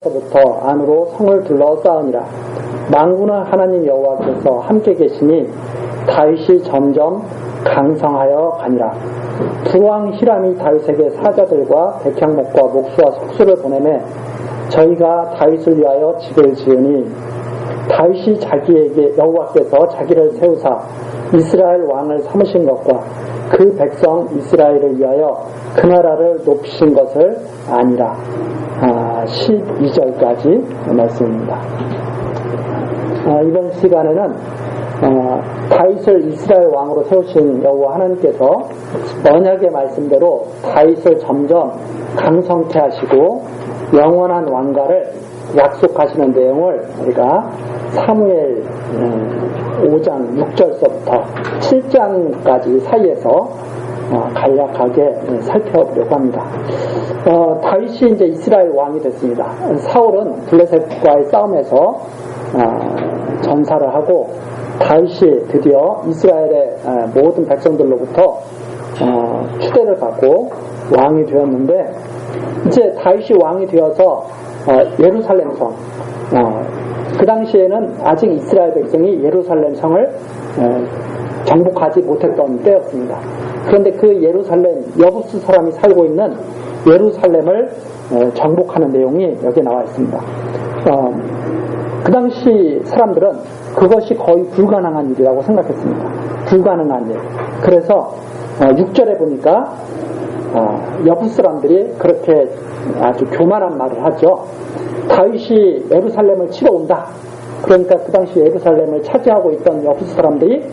부터 안으로 성을 둘러싸으니라. 만군의 하나님 여호와께서 함께 계시니 다윗이 점점 강성하여 가니라. 두왕 히람이 다윗에게 사자들과 백향목과 목수와 석수를 보내매 저희가 다윗을 위하여 집을 지으니 다윗이 자기에게 여호와께서 자기를 세우사 이스라엘 왕을 삼으신 것과 그 백성 이스라엘을 위하여 그 나라를 높이신 것을 아니라. 12절까지 말씀입니다. 이번 시간에는 다윗을 이스라엘 왕으로 세우신 여호와 하나님께서 언약의 말씀대로 다윗을 점점 강성케 하시고 영원한 왕가를 약속하시는 내용을 우리가 사무엘 5장 6절서부터 7장까지 사이에서 간략하게 살펴보려고 합니다. 다윗이 이제 이스라엘 왕이 됐습니다. 사울은 블레셋과의 싸움에서 전사를 하고 다윗이 드디어 이스라엘의 모든 백성들로부터 추대를 받고 왕이 되었는데 이제 다윗이 왕이 되어서 예루살렘 성 그 당시에는 아직 이스라엘 백성이 예루살렘 성을 정복하지 못했던 때였습니다. 그런데 그 예루살렘 여부스 사람이 살고 있는 예루살렘을 정복하는 내용이 여기에 나와 있습니다. 그 당시 사람들은 그것이 거의 불가능한 일이라고 생각했습니다. 불가능한 일. 그래서 6절에 보니까 여부스 사람들이 그렇게 아주 교만한 말을 하죠. 다윗이 예루살렘을 치러 온다. 그러니까 그 당시 예루살렘을 차지하고 있던 여부스 사람들이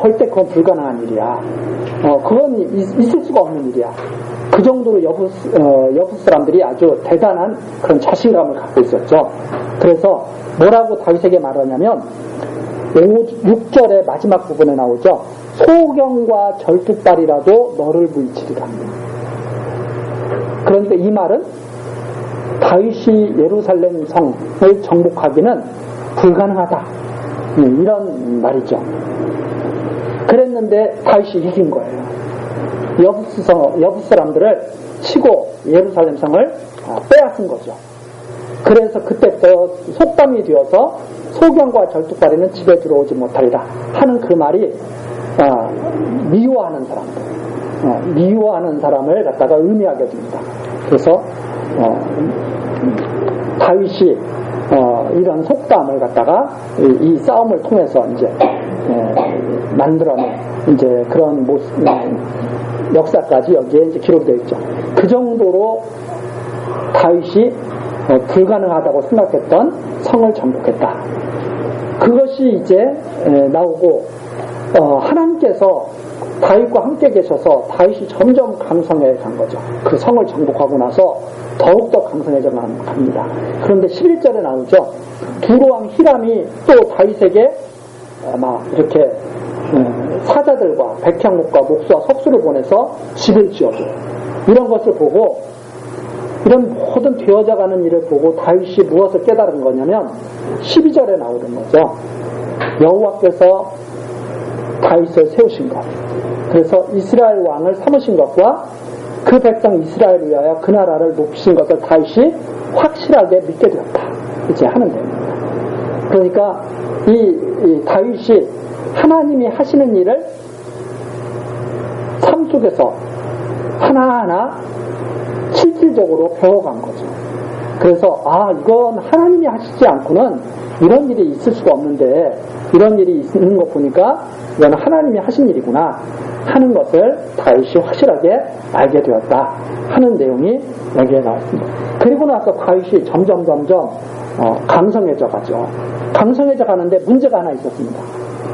절대 그건 불가능한 일이야. 그건 있을 수가 없는 일이야. 그 정도로 여부스 사람들이 아주 대단한 그런 자신감을 갖고 있었죠. 그래서 뭐라고 다윗에게 말하냐면 6절의 마지막 부분에 나오죠. 소경과 절뚝발이라도 너를 물리치리라. 그러니까 이 말은 다윗이 예루살렘 성을 정복하기는 불가능하다. 이런 말이죠. 그랬는데 다윗이 이긴 거예요. 여부스 사람들을 치고 예루살렘 성을 빼앗은 거죠. 그래서 그때부터 속담이 되어서 소경과 절뚝발이는 집에 들어오지 못하리라 하는 그 말이 미워하는 사람들, 미워하는 사람을 갖다가 의미하게 됩니다. 그래서 다윗이 이런 속담을 갖다가 이 싸움을 통해서 이제 만들어낸 이제 그런 모습, 역사까지 여기에 이제 기록되어 있죠. 그 정도로 다윗이 불가능하다고 생각했던 성을 정복했다. 그것이 이제 나오고 하나님께서 다윗과 함께 계셔서 다윗이 점점 강성해 간 거죠. 그 성을 정복하고 나서 더욱더 강성해져 갑니다. 그런데 11절에 나오죠. 두로왕 히람이 또 다윗에게 막 이렇게 사자들과 백향목과 목수와 석수를 보내서 집을 지어줘요. 이런 것을 보고 이런 모든 되어져가는 일을 보고 다윗이 무엇을 깨달은 거냐면 12절에 나오는 거죠. 여호와께서 다윗을 세우신 것, 그래서 이스라엘 왕을 삼으신 것과 그 백성 이스라엘을 위하여 그 나라를 높이신 것을 다윗이 확실하게 믿게 되었다. 이제 하는 내용입니다. 그러니까 이 다윗이 하나님이 하시는 일을 삶 속에서 하나하나 실질적으로 배워간 거죠. 그래서 이건 하나님이 하시지 않고는 이런 일이 있을 수가 없는데 이런 일이 있는 거 보니까 이건 하나님이 하신 일이구나 하는 것을 다윗이 확실하게 알게 되었다 하는 내용이 여기에 나왔습니다. 그리고 나서 다윗이 점점 강성해져 가죠. 강성해져 가는데 문제가 하나 있었습니다.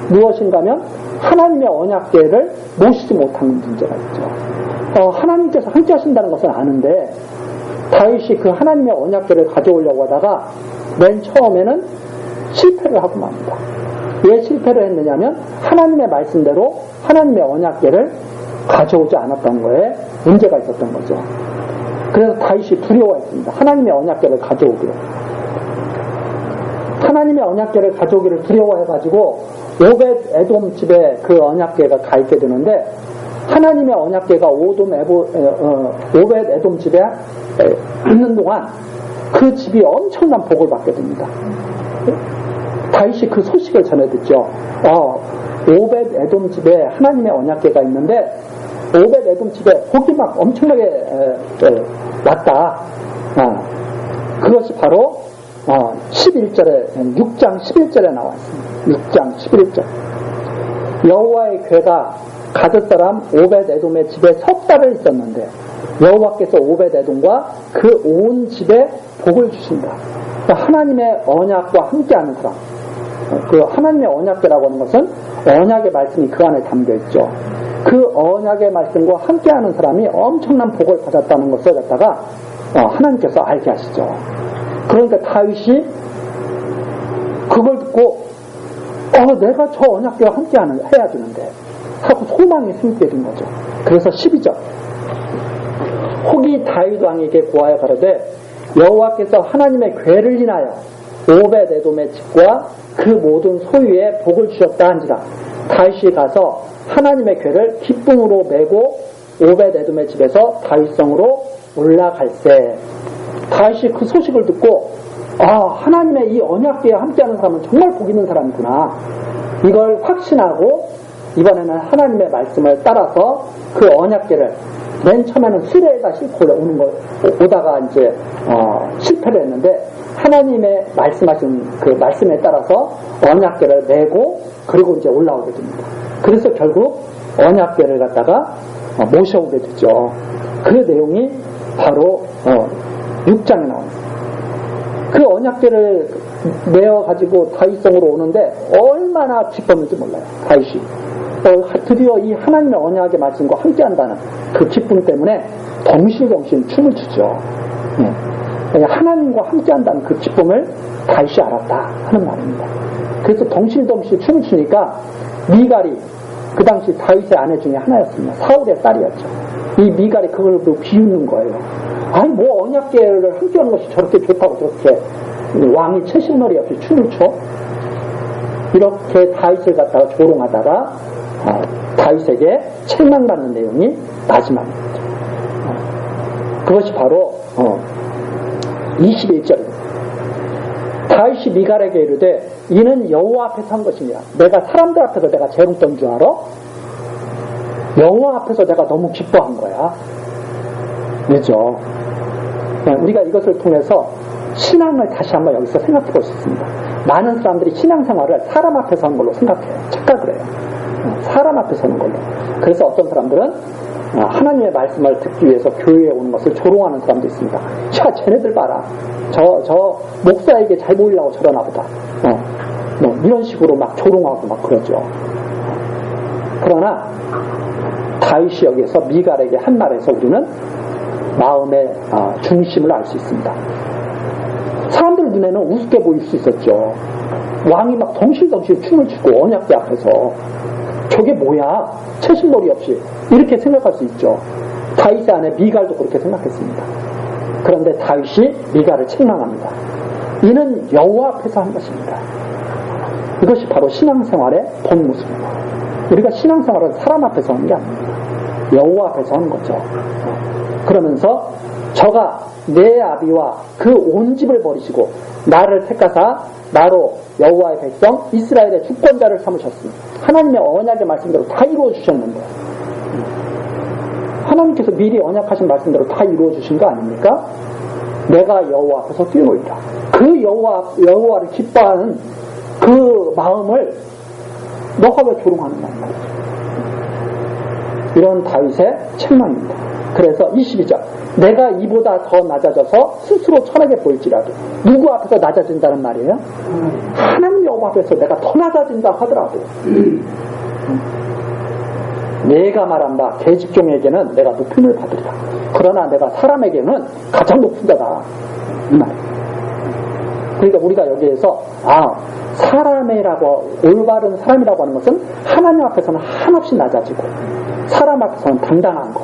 무엇인가 하면 하나님의 언약궤를 모시지 못하는 문제가 있죠. 하나님께서 함께 하신다는 것은 아는데 다윗이 그 하나님의 언약궤를 가져오려고 하다가 맨 처음에는 실패를 하고 맙니다. 왜 실패를 했느냐면 하나님의 말씀대로 하나님의 언약궤를 가져오지 않았던 거에 문제가 있었던 거죠. 그래서 다윗이 두려워했습니다. 하나님의 언약궤를 가져오기를. 하나님의 언약궤를 가져오기를 두려워해가지고 오벳 에돔 집에 그 언약궤가 가 있게 되는데 하나님의 언약궤가 오벳 에돔 집에 있는 동안 그 집이 엄청난 복을 받게 됩니다. 다윗이 그 소식을 전해 듣죠. 오벳 에돔 집에 하나님의 언약궤가 있는데 오벳 에돔 집에 복이 막 엄청나게 왔다. 그것이 바로 11절에 6장 11절에 나와 있습니다. 6장 11절. 여호와의 궤가 가드 사람 오벳 에돔의 집에 석 달을 있었는데 여호와께서 오벳 에돔과 그 온 집에 복을 주신다. 그러니까 하나님의 언약과 함께하는 사람. 그 하나님의 언약궤라고 하는 것은 언약의 말씀이 그 안에 담겨 있죠. 그 언약의 말씀과 함께하는 사람이 엄청난 복을 받았다는 것을 갖다가 하나님께서 알게 하시죠. 그러니까 다윗이 그걸 듣고 내가 저 언약궤와 함께 해야 되는데 하고 소망이 생기게 된 거죠. 그래서 12절 혹이 다윗 왕에게 고하여 가로되 여호와께서 하나님의 궤를 인하여 오벳 에돔의 집과 그 모든 소유에 복을 주셨다 한지라. 다윗이 가서 하나님의 궤를 기쁨으로 메고 오벳 에돔의 집에서 다윗성으로 올라갈세. 다윗이 그 소식을 듣고 하나님의 이 언약궤와 함께하는 사람은 정말 복 있는 사람이구나. 이걸 확신하고 이번에는 하나님의 말씀을 따라서 그 언약궤를 맨 처음에는 수레에다 싣고 오다가 이제 실패를 했는데 하나님의 말씀하신 그 말씀에 따라서 언약궤를 메고 그리고 이제 올라오게 됩니다. 그래서 결국 언약궤를 갖다가 모셔오게 되죠. 그 내용이 바로 6장에 나옵니다. 그 언약궤를 메어가지고 다윗성으로 오는데 얼마나 기뻤는지 몰라요. 다윗이 드디어 이 하나님의 언약의 말씀과 함께한다는 그 기쁨 때문에 덩실덩실 춤을 추죠. 하나님과 함께한다는 그 기쁨을 다윗이 알았다 하는 말입니다. 그래서 덩실덩실 춤을 추니까 미갈이 그 당시 다윗의 아내 중에 하나였습니다. 사울의 딸이었죠. 이 미갈이 그걸 비웃는 거예요. 아니 뭐 언약궤를 함께하는 것이 저렇게 좋다고 저렇게 왕이 채식놀이 없이 춤을 춰? 이렇게 다윗을 갖다가 조롱하다가 다윗에게 책망받는 내용이 마지막입니다. 그것이 바로 21절입니다. 다윗이 미갈에게 이르되 이는 여호와 앞에서 한 것이니라. 내가 사람들 앞에서 내가 재롱던 줄 알아? 여호와 앞에서 내가 너무 기뻐한 거야. 그죠? 우리가 이것을 통해서 신앙을 다시 한번 여기서 생각해 볼 수 있습니다. 많은 사람들이 신앙생활을 사람 앞에서 하는 걸로 생각해요. 착각을 해요. 사람 앞에서 하는 걸로. 그래서 어떤 사람들은 하나님의 말씀을 듣기 위해서 교회에 오는 것을 조롱하는 사람도 있습니다. 야, 쟤네들 봐라. 저 목사에게 잘 보이려고 저러나 보다. 이런 식으로 막 조롱하고 막 그러죠. 그러나 다윗이 여기에서 미갈에게 한 말에서 우리는 마음의 중심을 알 수 있습니다. 사람들 눈에는 우습게 보일 수 있었죠. 왕이 막 덩실덩실 춤을 추고 언약궤 앞에서 저게 뭐야? 채식머리 없이 이렇게 생각할 수 있죠. 다윗의 아내 미갈도 그렇게 생각했습니다. 그런데 다윗이 미갈을 책망합니다. 이는 여호와 앞에서 한 것입니다. 이것이 바로 신앙생활의 본 모습입니다. 우리가 신앙생활은 사람 앞에서 하는 게 아닙니다. 여호와 앞에서 하는 거죠. 그러면서 저가 내 아비와 그 온 집을 버리시고 나를 택하사 나로 여호와의 백성 이스라엘의 주권자를 삼으셨으니 하나님의 언약의 말씀대로 다 이루어 주셨는데 하나님께서 미리 언약하신 말씀대로 다 이루어 주신 거 아닙니까? 내가 여호와 앞에서 뛰어노리라. 그 여호와를 기뻐하는 그 마음을 너가 왜 조롱하는 말이야? 이런 다윗의 책망입니다. 그래서 22절 내가 이보다 더 낮아져서 스스로 천하게 보일지라도 누구 앞에서 낮아진다는 말이에요? 하나님 여호와 앞에서 내가 더 낮아진다 하더라도 내가 말한 바 계집종에게는 내가 높임을 받으리라. 그러나 내가 사람에게는 가장 높은 자다. 이 말이에요. 그러니까 우리가 여기에서 사람이라고 올바른 사람이라고 하는 것은 하나님 앞에서는 한없이 낮아지고 사람 앞에서는 당당한 것.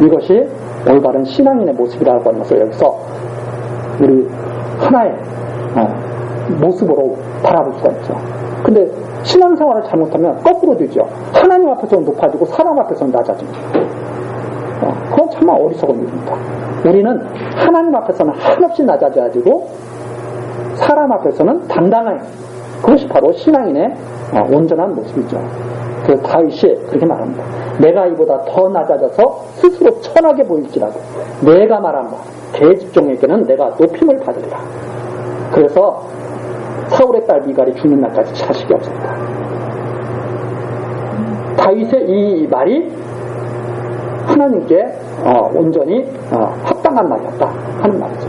이것이 올바른 신앙인의 모습이라고 하는 것을 여기서 우리 하나의 모습으로 바라볼 수가 있죠. 근데 신앙생활을 잘못하면 거꾸로 되죠. 하나님 앞에서는 높아지고 사람 앞에서는 낮아집니다. 그건 정말 어리석은 일입니다. 우리는 하나님 앞에서는 한없이 낮아져야 되고 사람 앞에서는 당당해요. 그것이 바로 신앙인의 온전한 모습이죠. 그래서 다윗이 그렇게 말합니다. 내가 이보다 더 낮아져서 스스로 천하게 보일지라도 내가 말한 바 계집종에게는 내가 높임을 받으리라. 그래서 사울의 딸 미갈이 죽는 날까지 자식이 없었다. 다윗의 이 말이 하나님께 온전히 합당한 말이었다 하는 말이죠.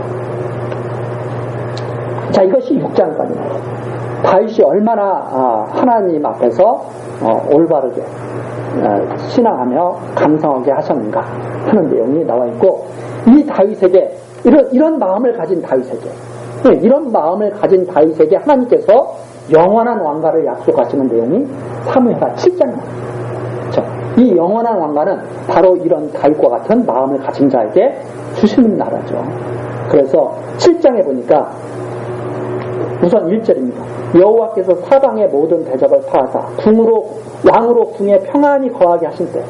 자, 이것이 6장까지입니다. 다윗이 얼마나 하나님 앞에서 올바르게 신앙하며 감성하게 하셨는가 하는 내용이 나와 있고, 이 다윗에게 이런 마음을 가진 다윗에게, 이런 마음을 가진 다윗에게 하나님께서 영원한 왕가를 약속하시는 내용이 사무엘하 7장입니다. 이 영원한 왕가는 바로 이런 다윗과 같은 마음을 가진 자에게 주시는 나라죠. 그래서 7장에 보니까 우선 1절입니다. 여호와께서 사방의 모든 대적을 파하사 왕으로 궁에 평안히 거하게 하신 때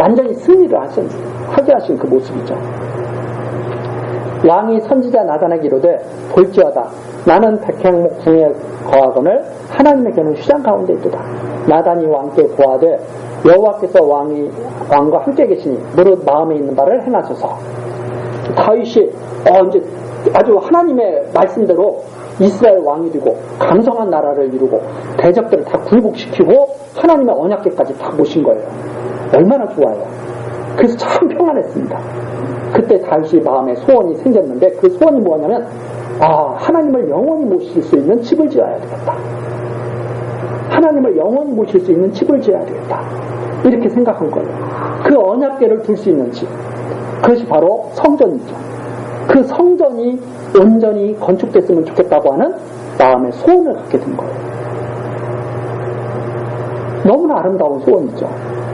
완전히 승리를 하게 하신 그 모습이죠. 왕이 선지자 나단에게 이르되 볼지어다 나는 백향목 궁에 거하거늘 하나님에게는 휘장 가운데 있도다. 나단이 왕께 고하되 여호와께서 왕과 함께 계시니 무릇 마음에 있는 바를 행하소서. 다윗이 이제 아주 하나님의 말씀대로 이스라엘 왕이 되고 강성한 나라를 이루고 대적들을 다 굴복시키고 하나님의 언약궤까지 다 모신 거예요. 얼마나 좋아요. 그래서 참 평안했습니다. 그때 다윗이 마음에 소원이 생겼는데 그 소원이 뭐냐면 하나님을 영원히 모실 수 있는 집을 지어야 되겠다. 하나님을 영원히 모실 수 있는 집을 지어야 되겠다. 이렇게 생각한 거예요. 그 언약궤를 둘 수 있는 집, 그것이 바로 성전이죠. 그 성전이 온전히 건축됐으면 좋겠다고 하는 마음의 소원을 갖게 된 거예요. 너무나 아름다운 소원이죠.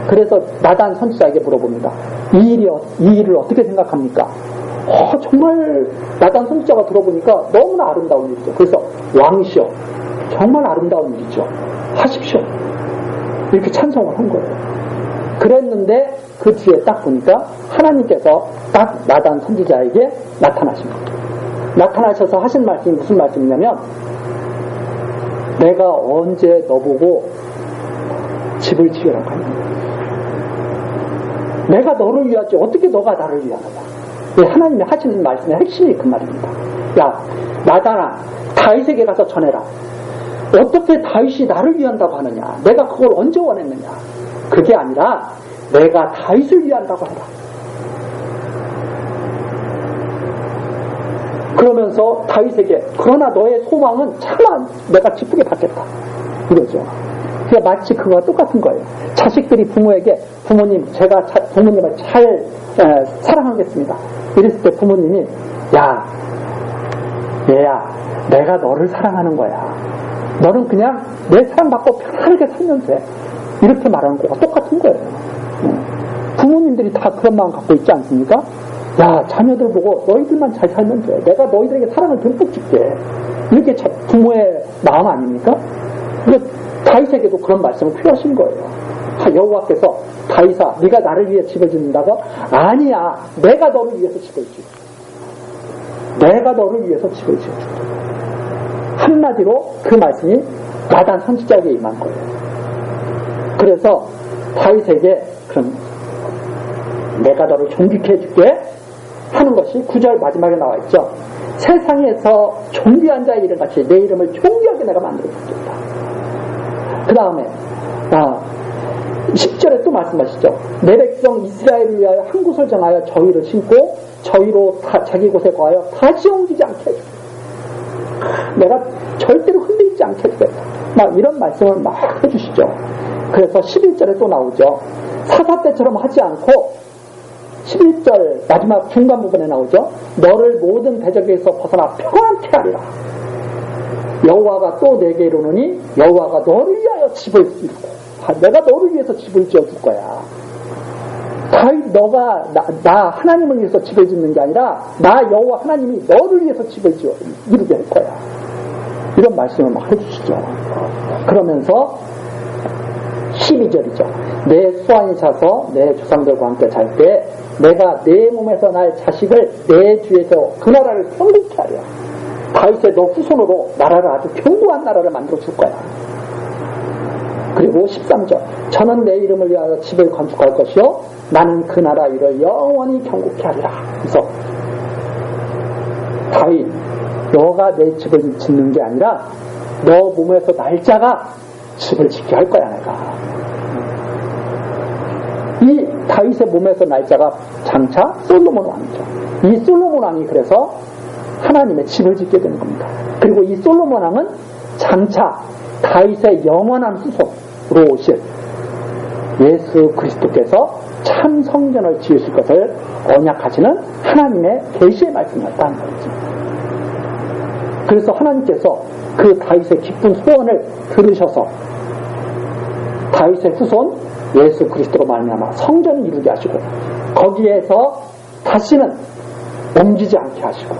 그래서 나단 선지자에게 물어봅니다. 이 일을 어떻게 생각합니까? 정말 나단 선지자가 들어보니까 너무나 아름다운 일이죠. 그래서 왕이시여, 정말 아름다운 일이죠. 하십시오. 이렇게 찬성을 한 거예요. 그랬는데 그 뒤에 딱 보니까 하나님께서 딱 나단 선지자에게 나타나신 거예요. 나타나셔서 하신 말씀이 무슨 말씀이냐면, 내가 언제 너보고 집을 지으라고 하냐. 내가 너를 위하지 어떻게 너가 나를 위하느냐. 하나님이 하시는 말씀의 핵심이 그 말입니다. 야, 나단아, 다윗에게 가서 전해라. 어떻게 다윗이 나를 위한다고 하느냐. 내가 그걸 언제 원했느냐. 그게 아니라 내가 다윗을 위한다고 해라. 그러면서 다윗에게 그러나 너의 소망은 차마 내가 기쁘게 받겠다. 이거죠. 그게 마치 그거와 똑같은 거예요. 자식들이 부모에게 부모님, 제가 부모님을 잘 사랑하겠습니다. 이랬을 때 부모님이 얘야, 내가 너를 사랑하는 거야. 너는 그냥 내 사랑받고 편하게 살면 돼. 이렇게 말하는 거와 똑같은 거예요. 부모님들이 다 그런 마음 갖고 있지 않습니까? 야, 자녀들 보고 너희들만 잘 살면 돼. 내가 너희들에게 사랑을 듬뿍 줄게. 이렇게 부모의 마음 아닙니까? 그러니까 다윗에게도 그런 말씀을 표하신 거예요. 여호와께서 다윗아, 네가 나를 위해 집을 짓는다고? 아니야, 내가 너를 위해서 집을 지어. 내가 너를 위해서 집을 지어줄게. 한마디로 그 말씀이 나단 선지자에게 임한 거예요. 그래서 다윗에게 그럼 내가 너를 존귀케 해줄게 하는 것이 9절 마지막에 나와 있죠. 세상에서 존귀한 자의 이름 같이 내 이름을 존귀하게 내가 만들어 주겠다. 그 다음에 10절에 또 말씀하시죠. 내 백성 이스라엘을 위하여 한 곳을 정하여 저희를 심고 저희로 자기 곳에 거하여 다시 옮기지 않게 해주겠다. 내가 절대로 흔들리지 않게 해주겠다. 막 이런 말씀을 막 해주시죠. 그래서 11절에 또 나오죠. 사사 때처럼 하지 않고 11절 마지막 중간 부분에 나오죠. 너를 모든 대적에서 벗어나 평안케 하리라. 여호와가 또 내게 이르노니 여호와가 너를 위하여 집을 이루고 내가 너를 위해서 집을 지어줄 거야. 너가 나 하나님을 위해서 집을 짓는 게 아니라 나 여호와 하나님이 너를 위해서 집을 이루게 할 거야. 이런 말씀을 막 해주시죠. 그러면서 12절이죠. 내 수완이 차서 내 조상들과 함께 잘 때 내가 내 몸에서 날 자식을 내 뒤에서 그 나라를 경고케 하려. 다윗의 너 후손으로 나라를 아주 견고한 나라를 만들어 줄 거야. 그리고 13절 저는 내 이름을 위하여 집을 건축할 것이요 나는 그 나라 일을 영원히 경고케 하리라. 그래서 다윗 너가 내 집을 짓는 게 아니라 너 몸에서 날짜가 집을 짓게 할 거야 내가. 이 다윗의 몸에서 날짜가 장차 솔로몬 왕이죠. 이 솔로몬 왕이 그래서 하나님의 집을 짓게 되는 겁니다. 그리고 이 솔로몬 왕은 장차 다윗의 영원한 후손으로 오실 예수 그리스도께서 참 성전을 지으실 것을 언약하시는 하나님의 계시의 말씀이었다는 거죠. 그래서 하나님께서 그 다윗의 기쁜 소원을 들으셔서 다윗의 후손 예수 그리스도로 말미암아 성전을 이루게 하시고 거기에서 다시는 옮기지 않게 하시고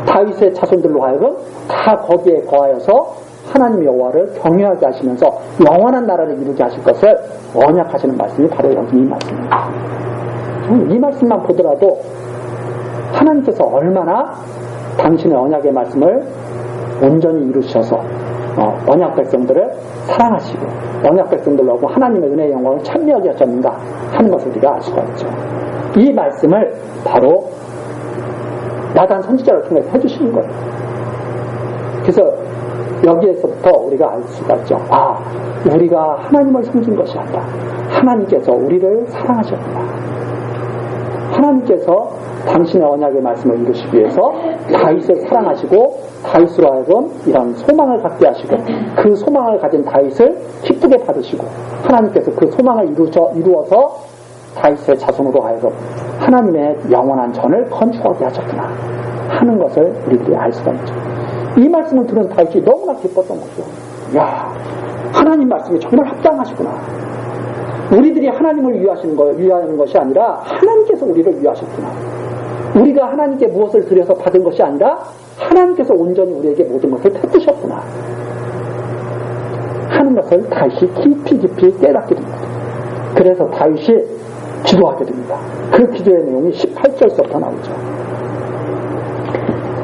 다윗의 자손들로 하여금 다 거기에 거하여서 하나님 여호와를 경외하게 하시면서 영원한 나라를 이루게 하실 것을 언약하시는 말씀이 바로 여기 이 말씀입니다. 이 말씀만 보더라도 하나님께서 얼마나 당신의 언약의 말씀을 온전히 이루셔서 언약 백성들을 사랑하시고 언약 백성들하고 하나님의 은혜의 영광을 찬미하게 하셨는가 하는 것을 우리가 알 수가 있죠. 이 말씀을 바로 나단 선지자를 통해 해주시는 거예요. 그래서 여기에서부터 우리가 알 수가 있죠. 아, 우리가 하나님을 섬긴 것이 아니라 하나님께서 우리를 사랑하셨구나. 하나님께서 당신의 언약의 말씀을 이루시기 위해서 다윗을 사랑하시고 다윗으로 하여금 이런 소망을 갖게 하시고 그 소망을 가진 다윗을 기쁘게 받으시고 하나님께서 그 소망을 이루어서 다윗의 자손으로 하여금 하나님의 영원한 전을 건축하게 하셨구나 하는 것을 우리들이 알 수가 있죠. 이 말씀을 들은 다윗이 너무나 기뻤던 거죠. 야, 하나님 말씀이 정말 합당하시구나. 우리들이 하나님을 위하는 것이 아니라 하나님께서 우리를 위하셨구나. 우리가 하나님께 무엇을 드려서 받은 것이 아니라 하나님께서 온전히 우리에게 모든 것을 베푸셨구나 하는 것을 다윗이 깊이 깨닫게 됩니다. 그래서 다윗이 기도하게 됩니다. 그 기도의 내용이 18절부터 나오죠.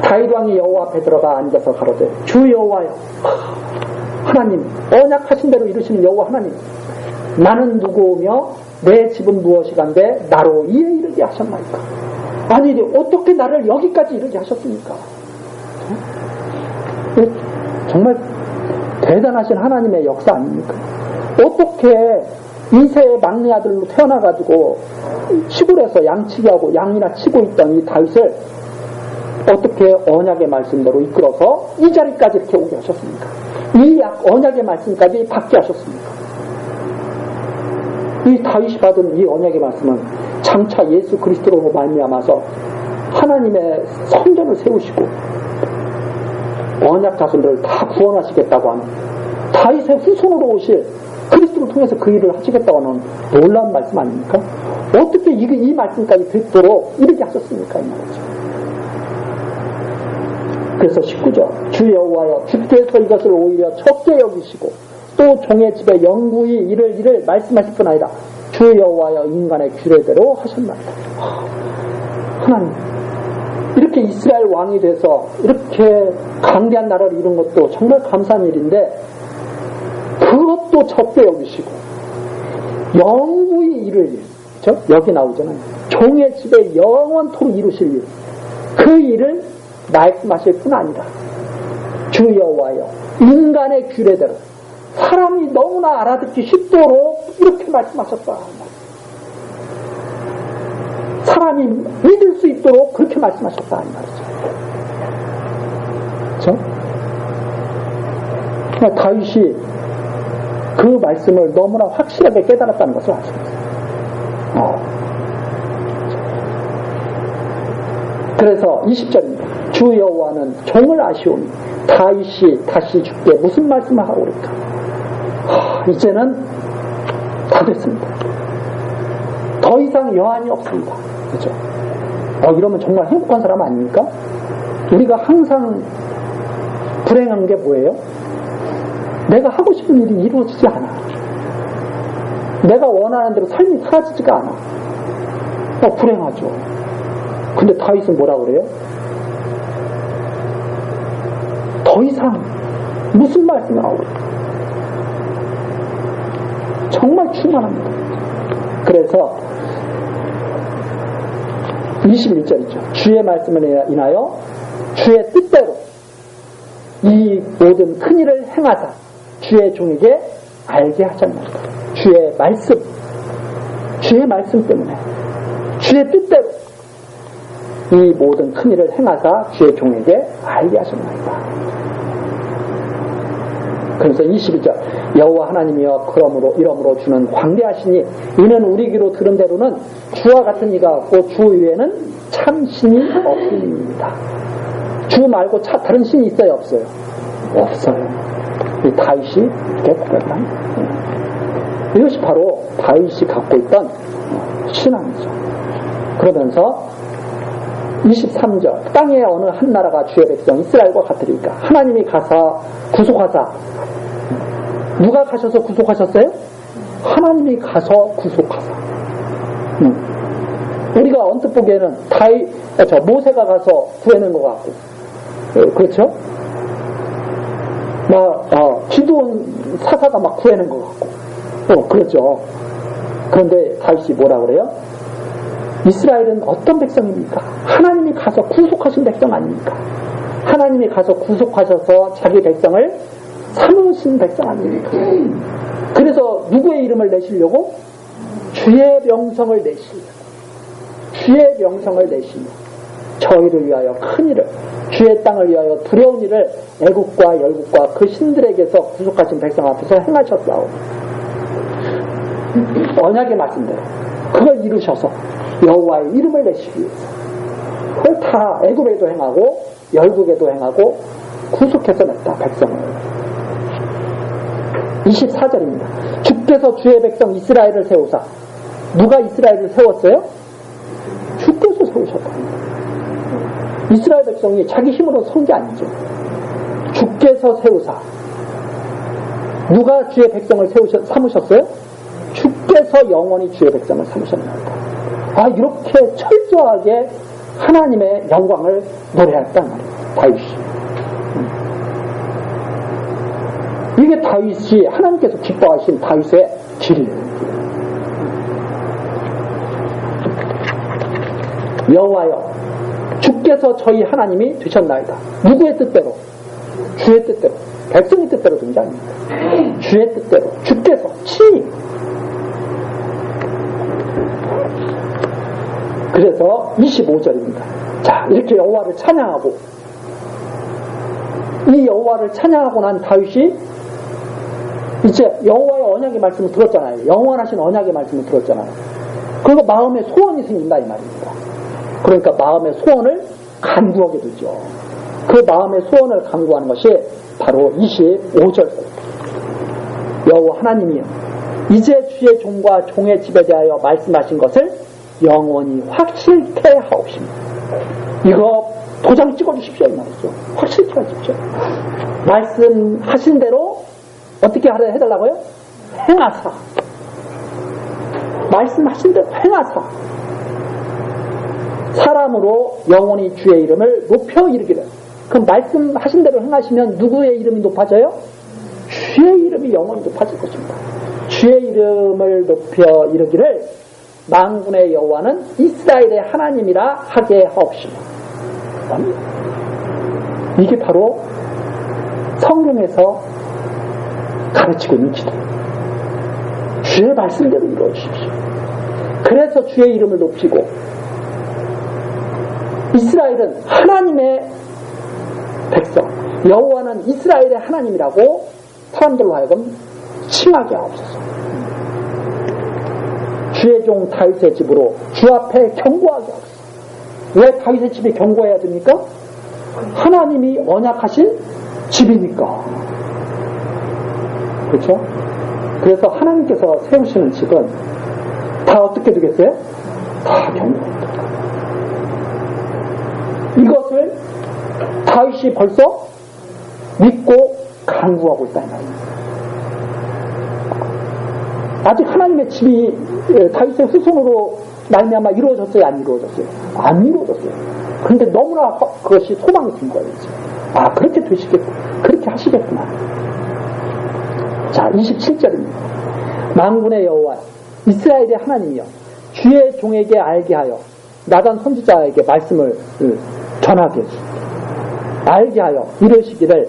다윗 왕이 여호와 앞에 들어가 앉아서 가로되 주 여호와여, 하나님 언약하신 대로 이루시는 여호와 하나님, 나는 누구오며 내 집은 무엇이간데 나로 이에 이르게 하셨나이까. 아니 어떻게 나를 여기까지 이르게 하셨습니까? 정말 대단하신 하나님의 역사 아닙니까? 어떻게 이세의 막내 아들로 태어나가지고 시골에서 양치기 하고 양이나 치고 있던 이 다윗을 어떻게 언약의 말씀대로 이끌어서 이 자리까지 이렇게 오게 하셨습니까? 이 언약의 말씀까지 받게 하셨습니까? 이 다윗이 받은 이 언약의 말씀은 장차 예수 그리스도로 말미암아서 하나님의 성전을 세우시고 언약 자손들을 다 구원하시겠다고 하는 다윗의 후손으로 오실 그리스도를 통해서 그 일을 하시겠다고 하는 놀라운 말씀 아닙니까? 어떻게 이 말씀까지 듣도록 이렇게 하셨습니까? 이 말이죠. 그래서 19절 주 여호와여, 주께서 이것을 오히려 적게 여기시고 또 종의 집에 영구히 이를 말씀하실 뿐 아니라 주 여호와여 인간의 규례대로 하셨나이다. 하나님, 이렇게 이스라엘 왕이 돼서 이렇게 강대한 나라를 이룬 것도 정말 감사한 일인데 그것도 적게 여기시고 영구히 이룰 일, 그렇죠? 여기 나오잖아요. 종의 집에 영원토록 이루실 일, 그 일을 말씀하실 뿐 아니라 주 여호와여 인간의 규례대로 사람이 너무나 알아듣기 쉽도록 이렇게 말씀하셨다. 사람이 믿을 수 있도록 그렇게 말씀하셨다 이 말이죠. 그렇죠? 다윗이 그 말씀을 너무나 확실하게 깨달았다는 것을 알 수 있어요. 그래서 20절입니다. 주 여호와는 종을 아시오니 다윗이 다시 주께 무슨 말씀을 하오리까. 이제는 다 됐습니다. 더 이상 여한이 없습니다. 그렇죠? 이러면 정말 행복한 사람 아닙니까? 우리가 항상 불행한 게 뭐예요? 내가 하고 싶은 일이 이루어지지 않아. 내가 원하는 대로 삶이 사라지지가 않아. 불행하죠. 근데 다윗은 뭐라고 그래요? 더 이상 무슨 말씀을 하고 그래요? 정말 충만합니다. 그래서 21절이죠. 주의 말씀을 인하여 주의 뜻대로 이 모든 큰일을 행하사 주의 종에게 알게 하셨나이다. 주의 말씀 때문에 주의 뜻대로 이 모든 큰일을 행하사 주의 종에게 알게 하셨나이다. 그래서 21절 여호와 하나님이여 이러므로 주는 광대하시니 이는 우리 귀로 들은 대로는 주와 같은 이가 없고 주 외에는 참 신이 없습니다. 주 말고 다른 신이 있어요 없어요? 없어요. 이 다윗이 이렇게 고백한 이것이 바로 다윗이 갖고 있던 신앙이죠. 그러면서 23절 땅의 어느 한 나라가 주의 백성 이스라엘과 같으리까 하나님이 가서 구속하사 누가 가셔서 구속하셨어요? 하나님이 가서 구속하사. 우리가 언뜻 보기에는 모세가 가서 구해낸 것 같고, 그렇죠? 기드온 사사가 막 구해낸 것 같고, 그렇죠. 그런데 다윗이 뭐라 그래요? 이스라엘은 어떤 백성입니까? 하나님이 가서 구속하신 백성 아닙니까? 하나님이 가서 구속하셔서 자기 백성을 삼으신 백성 아닙니까? 그래서 누구의 이름을 내시려고? 주의 명성을 내시려고. 주의 명성을 내시며 저희를 위하여 큰 일을 주의 땅을 위하여 두려운 일을 애국과 열국과 그 신들에게서 구속하신 백성 앞에서 행하셨사오. 언약의 말씀대로 그걸 이루셔서 여호와의 이름을 내시기 위해서 그걸 다 애국에도 행하고 열국에도 행하고 구속해서 냈다 백성을. 24절입니다. 주께서 주의 백성 이스라엘을 세우사. 누가 이스라엘을 세웠어요? 주께서 세우셨다. 이스라엘 백성이 자기 힘으로 선 게 아니죠. 주께서 세우사. 누가 주의 백성을 삼으셨어요? 주께서 영원히 주의 백성을 삼으셨나이다. 이렇게 철저하게 하나님의 영광을 노래했단 말이에요. 다윗이. 이게 다윗이 하나님께서 기뻐하신 다윗의 길이에요. 여호와여 주께서 저희 하나님이 되셨나이다. 누구의 뜻대로? 주의 뜻대로. 백성의 뜻대로 된 게 아닙니다. 주의 뜻대로. 주께서 친히. 그래서 25절입니다. 자, 이렇게 여호와를 찬양하고 이 여호와를 찬양하고 난 다윗이 이제 여호와의 언약의 말씀을 들었잖아요. 영원하신 언약의 말씀을 들었잖아요. 그리고 마음에 소원이 생긴다 이 말입니다. 그러니까 마음의 소원을 간구하게 되죠. 그 마음의 소원을 간구하는 것이 바로 25절. 여호와 하나님이여 이제 주의 종과 종의 집에 대하여 말씀하신 것을 영원히 확실케 하옵시며. 이거 도장 찍어주십시오 이 말이죠. 확실케 하십시오. 말씀하신 대로 어떻게 해달라고요? 행하사. 말씀하신 대로 행하사. 사람으로 영원히 주의 이름을 높여 이르기를. 그럼 말씀하신 대로 행하시면 누구의 이름이 높아져요? 주의 이름이 영원히 높아질 것입니다. 주의 이름을 높여 이르기를 만군의 여호와는 이스라엘의 하나님이라 하게 하옵시며. 이게 바로 성경에서 가르치고 있는 기도. 주의 말씀대로 이루어주십시오. 그래서 주의 이름을 높이고 이스라엘은 하나님의 백성, 여호와는 이스라엘의 하나님이라고 사람들로 하여금 칭하게 하옵소서. 주의 종 다윗의 집으로 주 앞에 경고하게 하옵소서. 왜 다윗의 집이 경고해야 됩니까? 하나님이 언약하신 집이니까. 그렇죠? 그래서 하나님께서 세우시는 집은 다 어떻게 되겠어요? 다 경고합니다. 이것을 다윗이 벌써 믿고 간구하고 있다는 말입니다. 아직 하나님의 집이 다윗의 후손으로 말미암아 이루어졌어요? 안 이루어졌어요? 안 이루어졌어요. 그런데 너무나 그것이 소망이 든 거예요. 아, 그렇게 되시겠구나. 그렇게 하시겠구나. 자, 27절입니다. 만군의 여호와 이스라엘의 하나님이여 주의 종에게 알게 하여 나단 선지자에게 말씀을 전하게 해주십니다. 알게 하여 이르시기를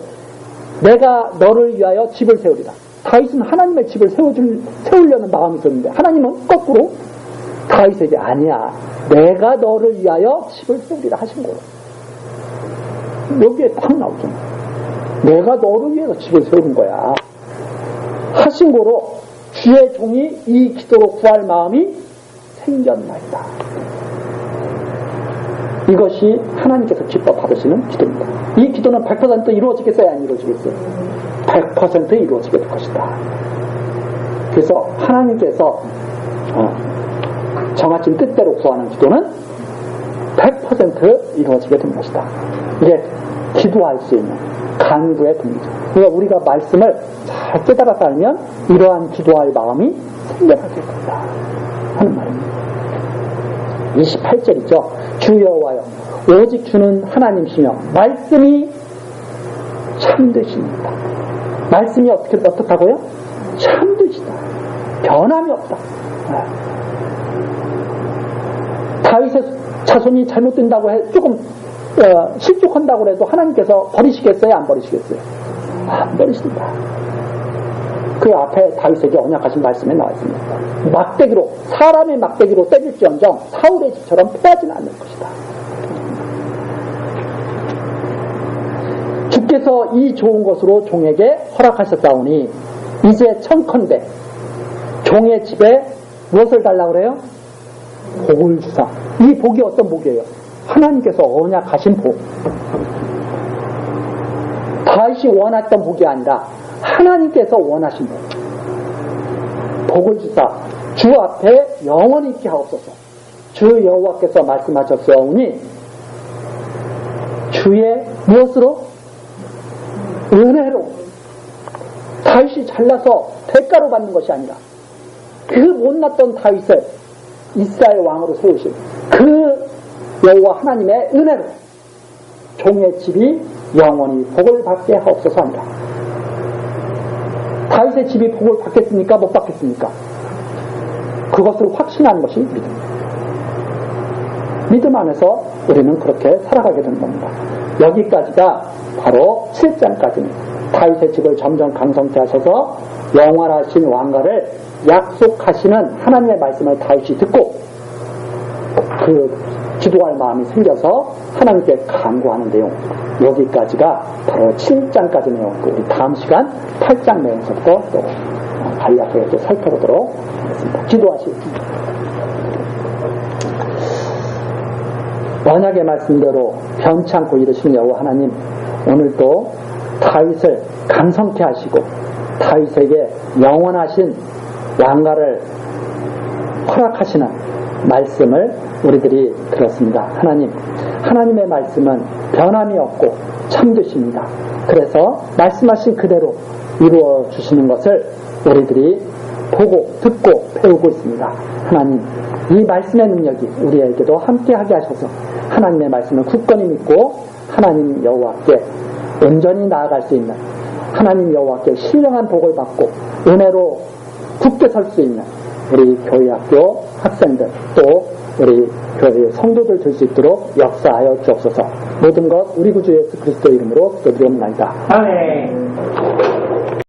내가 너를 위하여 집을 세우리라. 다윗은 하나님의 집을 세우려는 마음이 있었는데 하나님은 거꾸로 다윗에게 아니야. 내가 너를 위하여 집을 세우리라 하신 거로. 여기에 딱 나오잖아. 내가 너를 위해서 집을 세우는 거야. 하신 거로 주의 종이 이 기도로 구할 마음이 생겼나이다. 이것이 하나님께서 기뻐 받으시는 기도입니다. 이 기도는 100% 이루어지겠어요? 안 이루어지겠어요? 100% 이루어지게 될 것이다. 그래서 하나님께서 정하신 뜻대로 구하는 기도는 100% 이루어지게 된 것이다. 이게 기도할 수 있는 간구의 분이죠. 그러니까 우리가 말씀을 잘 깨달아서 알면 이러한 기도할 마음이 생겨나게 된다 하는 말입니다. 28절이죠. 주 여호와여 오직 주는 하나님이시며 말씀이 참되십니다. 말씀이 어떻다고요? 참되시다. 변함이 없다. 다윗의 자손이 잘못된다고 해 조금 실족한다고 해도 하나님께서 버리시겠어요? 안 버리시겠어요? 안 버리신다. 그 앞에 다윗에게 언약하신 말씀에 나와 있습니다. 막대기로 사람의 막대기로 때릴지언정 사울의 집처럼 패하지는 않을 것이다. 주께서 이 좋은 것으로 종에게 허락하셨사오니 이제 청컨대 종의 집에 무엇을 달라고 그래요? 복을 주사. 이 복이 어떤 복이에요? 하나님께서 언약하신 복. 다윗이 원했던 복이 아니라 하나님께서 원하신 복. 복을 주사 주 앞에 영원히 있게 하옵소서. 주 여호와께서 말씀하셨사오니 주의 무엇으로? 은혜로. 다윗이 잘나서 대가로 받는 것이 아니라 그 못났던 다윗을 이스라엘 왕으로 세우신 그 여호와 하나님의 은혜로 종의 집이 영원히 복을 받게 하옵소서 합니다. 다윗의 집이 복을 받겠습니까? 못 받겠습니까? 그것을 확신하는 것이 믿음입니다. 믿음 안에서 우리는 그렇게 살아가게 되는 겁니다. 여기까지가 바로 7장까지입니다. 다윗의 집을 점점 강성케 하셔서 영원하신 왕가를 약속하시는 하나님의 말씀을 다윗이 듣고 그 기도할 마음이 생겨서 하나님께 간구하는 내용, 여기까지가 바로 7장까지 내용. 우리 다음 시간 8장 내용서부터 또 간략하게 또 살펴보도록 하겠습니다. 기도하시겠습니다. 언약의 말씀대로 변치 않고 이르시는 여호와 하나님, 오늘도 다윗을 강성케 하시고 다윗에게 영원하신 왕가를 허락하시는 말씀을 우리들이 들었습니다. 하나님의 말씀은 변함이 없고 참되십니다. 그래서 말씀하신 그대로 이루어 주시는 것을 우리들이 보고 듣고 배우고 있습니다. 하나님, 이 말씀의 능력이 우리에게도 함께하게 하셔서 하나님의 말씀을 굳건히 믿고 하나님 여호와께 온전히 나아갈 수 있는, 하나님 여호와께 신령한 복을 받고 은혜로 굳게 설 수 있는 우리 교회학교 학생들, 또 우리 교회 성도들 될 수 있도록 역사하여 주옵소서. 모든 것 우리 구주 예수 그리스도 이름으로 기도드리옵나이다. 아멘.